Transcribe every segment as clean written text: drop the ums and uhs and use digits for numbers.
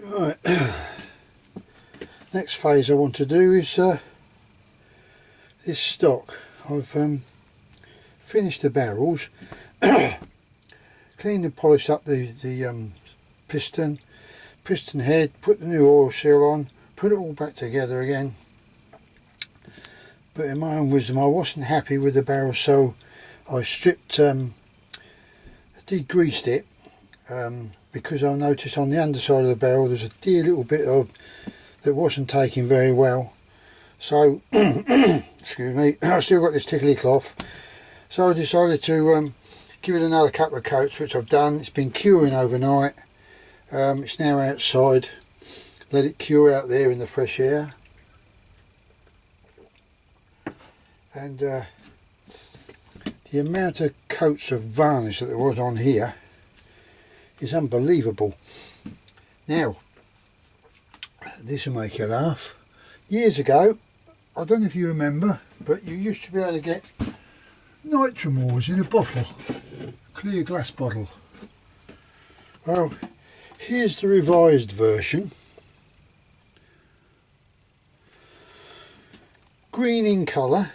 Right, next phase I want to do is this stock. I've finished the barrels, cleaned and polished up the piston head, put the new oil seal on, put it all back together again. But in my own wisdom I wasn't happy with the barrel, so I stripped, degreased it, because I noticed on the underside of the barrel there's a dear little bit of that wasn't taking very well. So excuse me, I've still got this tickly cloth, so I decided to give it another couple of coats, which I've done. It's been curing overnight. It's now outside. Let it cure out there in the fresh air. And the amount of coats of varnish that there was on here is unbelievable. Now, this will make you laugh. Years ago, I don't know if you remember, but you used to be able to get nitromors in a bottle, clear glass bottle. Well, here's the revised version. Green in colour.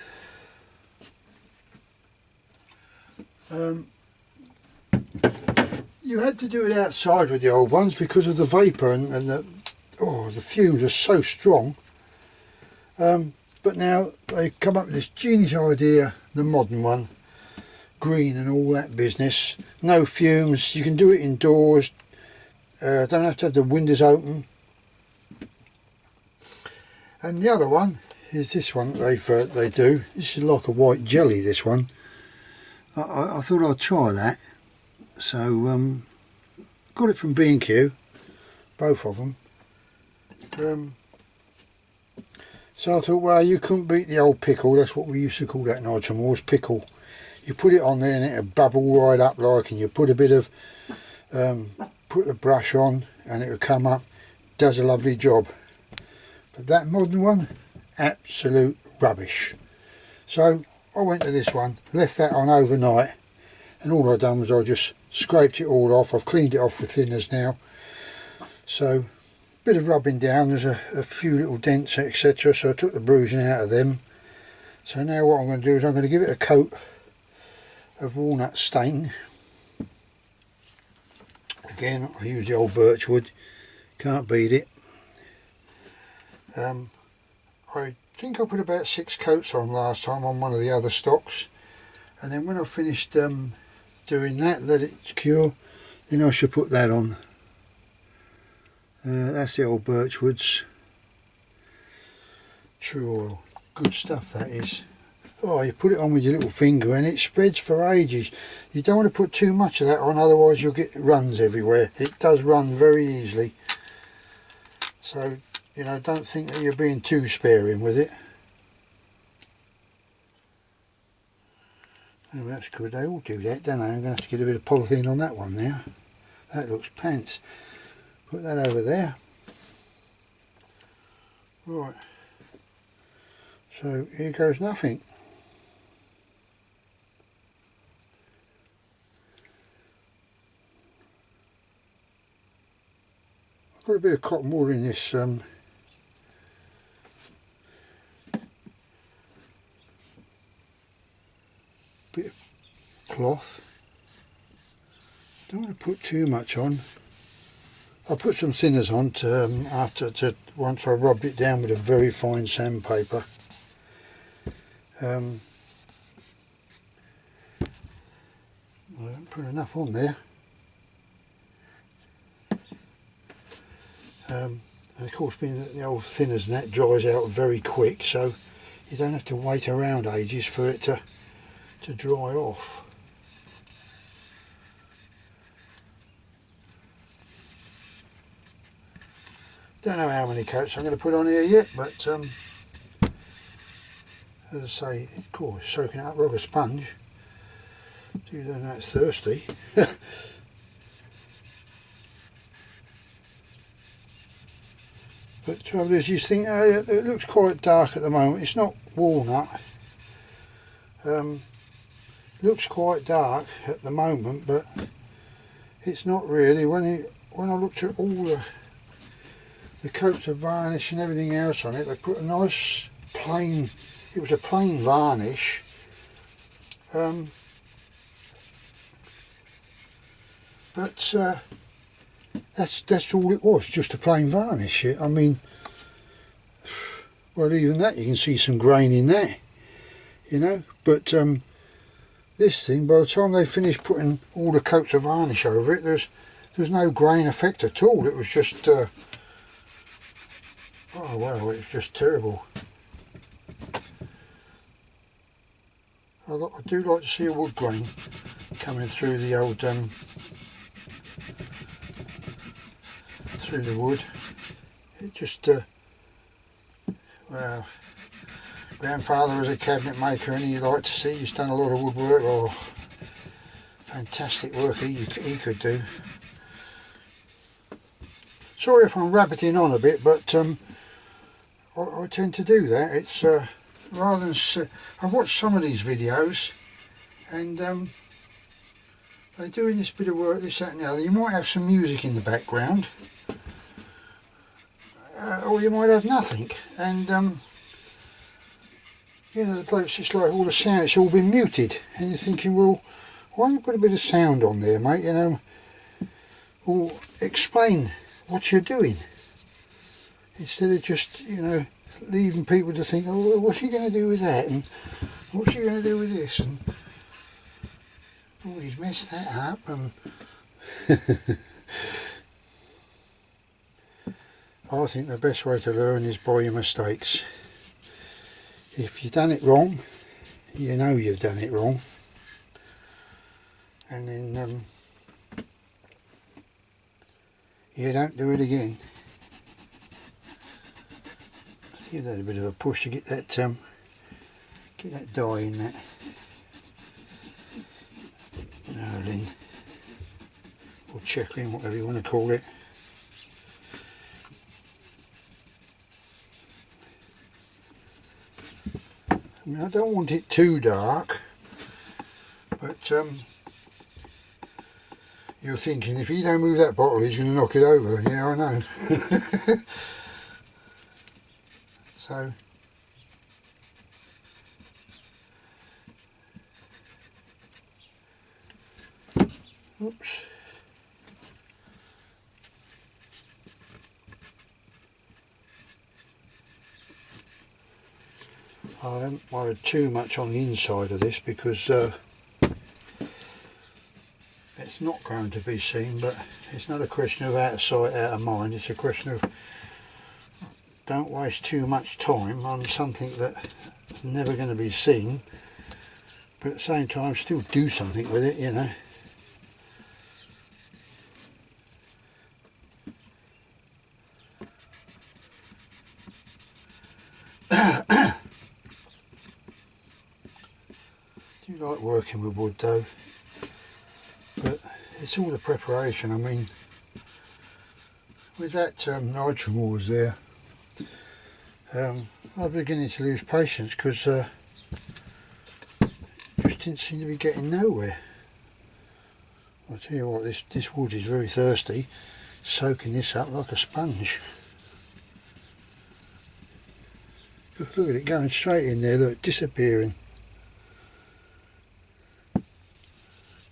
You had to do it outside with the old ones because of the vapour and the fumes are so strong. But now they've come up with this genius idea, the modern one, green and all that business. No fumes, you can do it indoors, don't have to have the windows open. And the other one is this one that they do. This is like a white jelly, this one. I thought I'd try that. So got it from B&Q, both of them. So I thought, well, you couldn't beat the old pickle. That's what we used to call that nitromors, pickle. You put it on there and it'll bubble right up like, and you put a bit of put a brush on and it'll come up. Does a lovely job. But that modern one, absolute rubbish. So I went to this one, left that on overnight, and all I've done was I just scraped it all off. I've cleaned it off with thinners now. So bit of rubbing down, there's a few little dents, etc. So I took the bruising out of them. So now what I'm going to do is I'm going to give it a coat of walnut stain. Again, I use the old birch wood, can't beat it. I think I put about 6 coats on last time on one of the other stocks, and then when I finished doing that, let it cure, then I should put that on. That's the old birchwoods, true oil, good stuff that is. Oh, you put it on with your little finger and it spreads for ages. You don't want to put too much of that on, otherwise you'll get runs everywhere. It does run very easily, so you know, don't think that you're being too sparing with it. Oh, that's good, they all do that, don't they? I'm going to have to get a bit of polythene on that one now. That looks pants. Put that over there. Right, so here goes nothing. I've got a bit of cotton wool in this bit of cloth. Don't want to put too much on. I'll put some thinners on to once I rubbed it down with a very fine sandpaper. I don't put enough on there. And of course, being that the old thinners and that dries out very quick, so you don't have to wait around ages for it to dry off. Don't know how many coats I'm going to put on here yet, but as I say, of course, soaking it up like a sponge. Gee, then that's thirsty. But the trouble is, you think it looks quite dark at the moment. It's not walnut. Looks quite dark at the moment, but it's not really. When I looked at all the the coats of varnish and everything else on it. They put a nice plain, it was a plain varnish. But that's all it was, just a plain varnish. I mean, well, even that, you can see some grain in there, you know. But this thing, by the time they finished putting all the coats of varnish over it, there's no grain effect at all. It was just oh wow, it was just terrible. I do like to see a wood grain coming through the old through the wood. It just well, grandfather was a cabinet maker and he liked to see, he's done a lot of woodwork. Oh, fantastic work he could do. Sorry if I'm rabbiting on a bit, but I tend to do that. It's rather than I've watched some of these videos and they're doing this bit of work, this, that and the other. You might have some music in the background, or you might have nothing, and you know, the bloke's just like, all the sound, it's all been muted, and you're thinking, well, why don't you put a bit of sound on there, mate, you know, or explain what you're doing, instead of just, you know, leaving people to think, oh, what's he going to do with that, and what's he going to do with this, and oh, he's messed that up, and I think the best way to learn is by your mistakes. If you've done it wrong, you know you've done it wrong, and then you don't do it again. Give that a bit of a push to get that dye in that knurling or checkering, whatever you want to call it. I mean, I don't want it too dark, but you're thinking, if you don't move that bottle, he's going to knock it over. Yeah, I know. So, oops. I haven't worried too much on the inside of this because it's not going to be seen, but it's not a question of out of sight, out of mind. It's a question of don't waste too much time on something that's never going to be seen, but at the same time still do something with it, you know. Do like working with wood though, but it's all the preparation. I mean, with that nitrogen ores there, I'm beginning to lose patience because just didn't seem to be getting nowhere. I'll tell you what, this wood is very thirsty, soaking this up like a sponge. Look at it going straight in there, look, disappearing.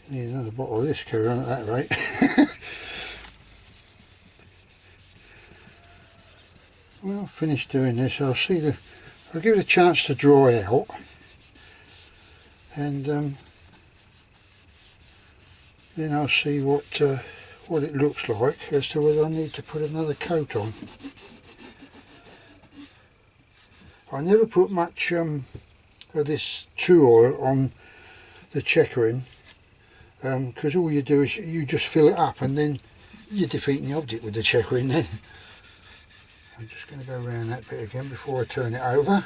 Need another bottle of this, carry on at that rate. Well, finished doing this, I'll give it a chance to dry out, and then I'll see what it looks like as to whether I need to put another coat on. I never put much of this true oil on the checkering, because all you do is you just fill it up and then you're defeating the object with the checkering then. I'm just going to go around that bit again before I turn it over.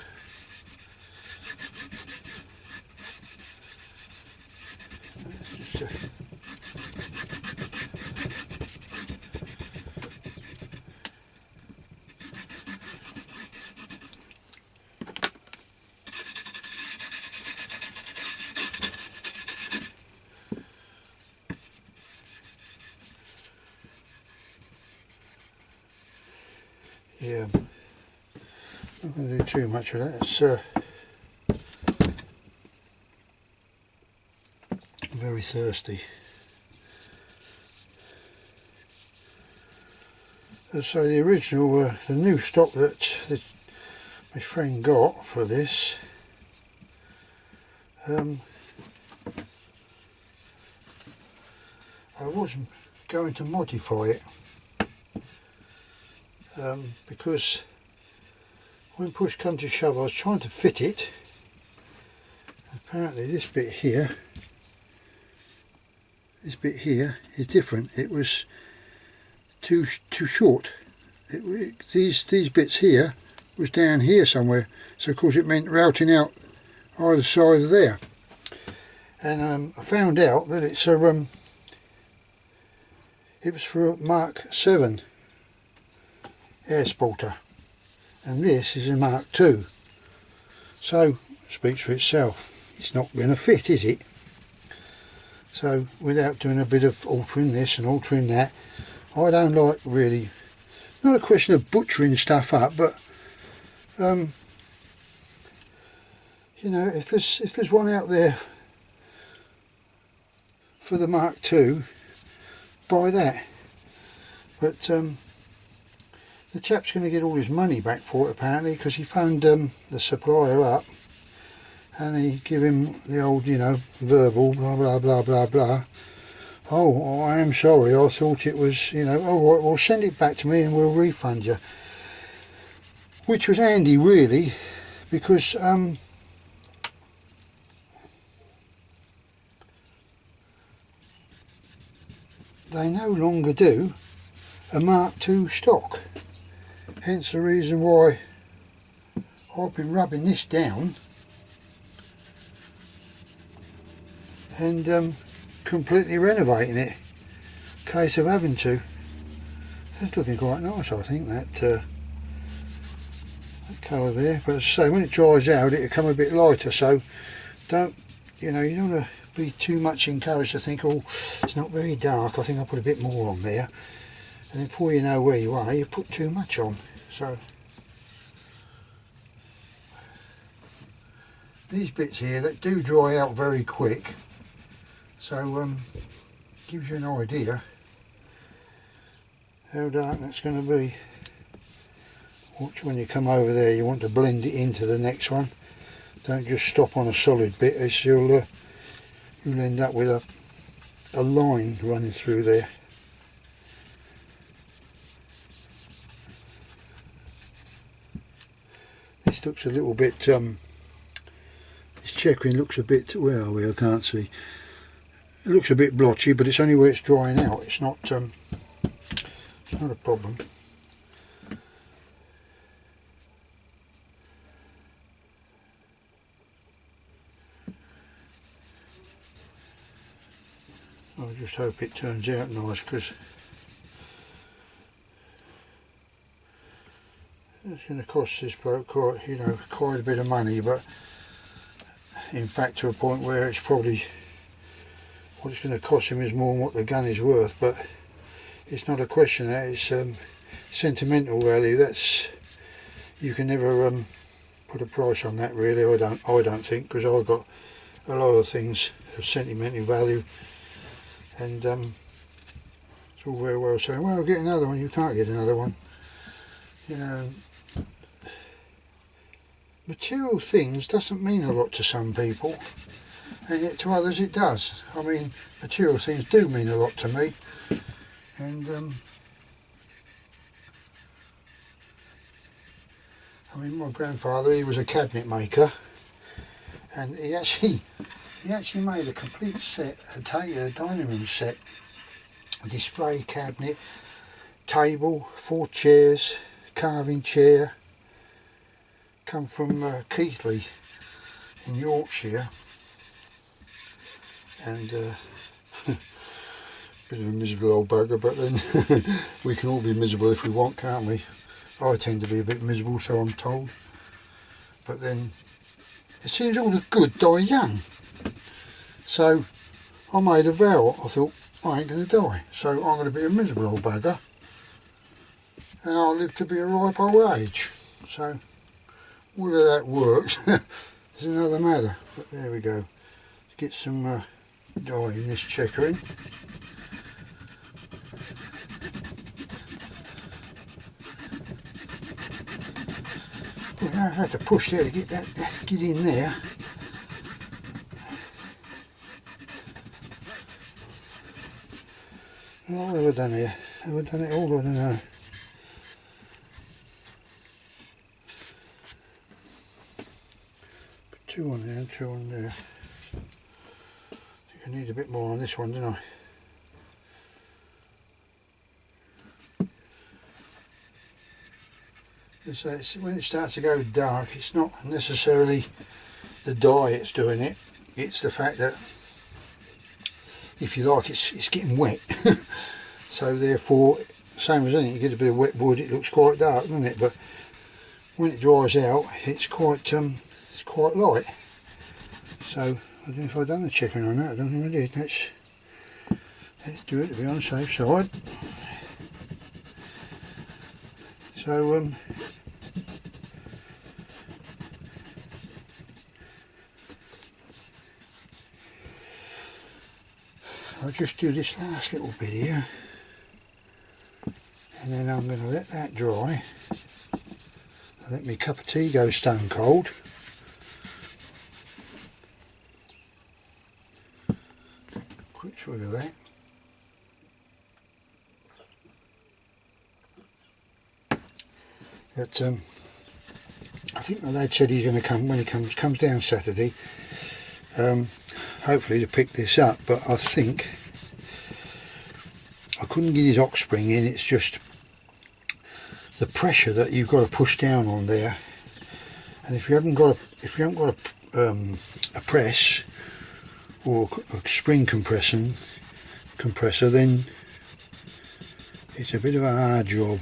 Yeah, not going to do too much of that. It's very thirsty. So the original, the new stock that my friend got for this, I wasn't going to modify it because when push come to shove I was trying to fit it. Apparently this bit here is different. It was too short. These bits here was down here somewhere, so of course it meant routing out either side of there. And I found out that it's a it was for a Mark 7 Air Sporter, and this is a Mark 2. So speaks for itself. It's not going to fit, is it? So without doing a bit of altering this and altering that, I don't like really, not a question of butchering stuff up, but you know, if there's one out there for the Mark II, buy that. But the chap's going to get all his money back for it apparently, because he phoned the supplier up and he give him the old, you know, verbal blah blah blah blah blah. Oh, I am sorry, I thought it was, you know, all right, well send it back to me and we'll refund you. Which was handy really, because they no longer do a Mark II stock. Hence the reason why I've been rubbing this down and completely renovating it. Case of having to. It's looking quite nice, I think, that colour there. But as I say, when it dries out, it'll come a bit lighter. So don't, you know, you don't want to be too much encouraged to think, oh, it's not very dark, I think I'll put a bit more on there. And then before you know where you are, you put too much on. So these bits here that do dry out very quick, so gives you an idea how dark that's going to be. Watch when you come over there, you want to blend it into the next one. Don't just stop on a solid bit, as you'll end up with a line running through there. This looks a little bit, this checkering looks a bit, where are we, I can't see. It looks a bit blotchy, but it's only where it's drying out. It's not a problem. I just hope it turns out nice, because it's going to cost this bloke quite, you know, quite a bit of money, but in fact to a point where it's probably, what it's going to cost him is more than what the gun is worth. But it's not a question of that, it's sentimental value. That's, you can never put a price on that really. I don't think, because I've got a lot of things of sentimental value, and it's all very well saying, well, get another one. You can't get another one, you know. Material things doesn't mean a lot to some people, and yet to others it does. I mean, material things do mean a lot to me, and I mean, my grandfather, he was a cabinet maker, and he actually made a complete set, a dining room set, a display cabinet, table, 4 chairs, carving chair. Come from Keighley in Yorkshire, and bit of a miserable old bugger, but then we can all be miserable if we want, can't we? I tend to be a bit miserable, so I'm told, but then it seems all the good die young. So I made a vow. I thought, I ain't going to die, so I'm going to be a miserable old bugger, and I'll live to be a ripe old age. So whether that works is another matter, but there we go. Let's get some dye in this checkering. I have to push there to get that get in there. What have I done here? Have I done it all? I don't know. Put 2 on there and 2 on there. I think I need a bit more on this one, don't I? So it's, when it starts to go dark, it's not necessarily the dye it's doing it, it's the fact that, if you like, it's getting wet. So therefore, same as anything, you get a bit of wet wood, it looks quite dark, doesn't it? But when it dries out, it's quite light. So I don't know if I've done the checking on that. I don't think I did. Let's do it to be on the safe side. So I'll just do this last little bit here, and then I'm going to let that dry. I'll let my cup of tea go stone cold. Quick swig of that. But I think my lad said he's going to come when he comes down Saturday. Hopefully to pick this up, but I think I couldn't get his ox spring in. It's just the pressure that you've got to push down on there, and if you haven't got a press or a spring compressor, then it's a bit of a hard job.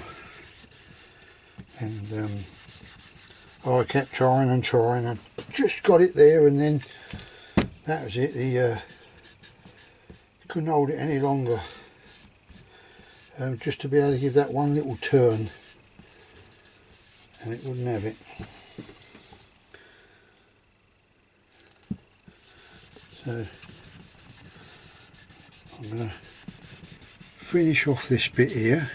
And I kept trying and trying, and just got it there, and then that was it. Couldn't hold it any longer. Just to be able to give that one little turn, and it wouldn't have it. So I'm going to finish off this bit here.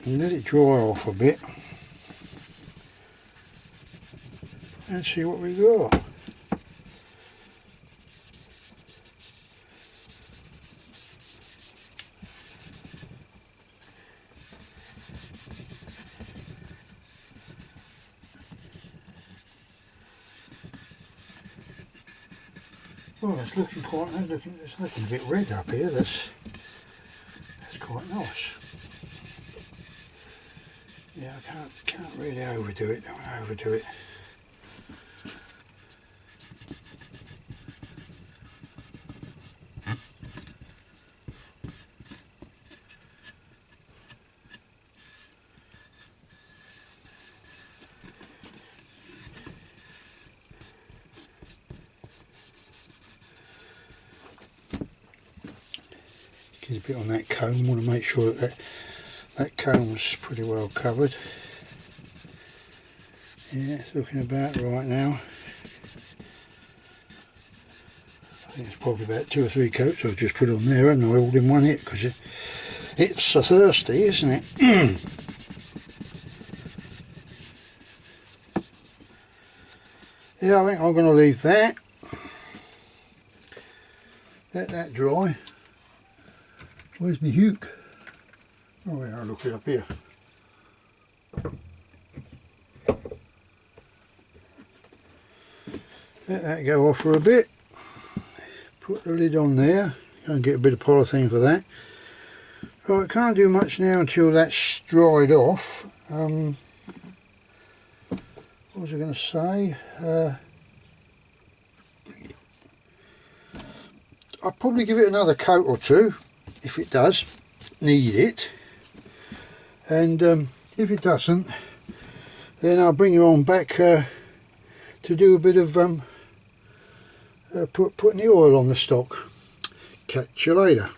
And let it dry off a bit and see what we got. Well, it's looking quite nice. It's looking a bit red up here. That's quite nice. Yeah, I can't really overdo it. Don't overdo it. Get a bit on that comb. Want to make sure that comb's pretty well covered. Yeah, it's looking about right now. I think it's probably about 2 or 3 coats I've just put on there, haven't I, all in one hit, because it's so thirsty, isn't it? Yeah, I think I'm going to leave that. Let that dry. Where's my hook? Oh yeah, I'll look it up here. Let that go off for a bit. Put the lid on there. Go and get a bit of polythene for that. Right, can't do much now until that's dried off. What was I going to say? I'll probably give it another coat or two if it does need it, and if it doesn't, then I'll bring you on back to to do a bit of putting the oil on the stock. Catch you later.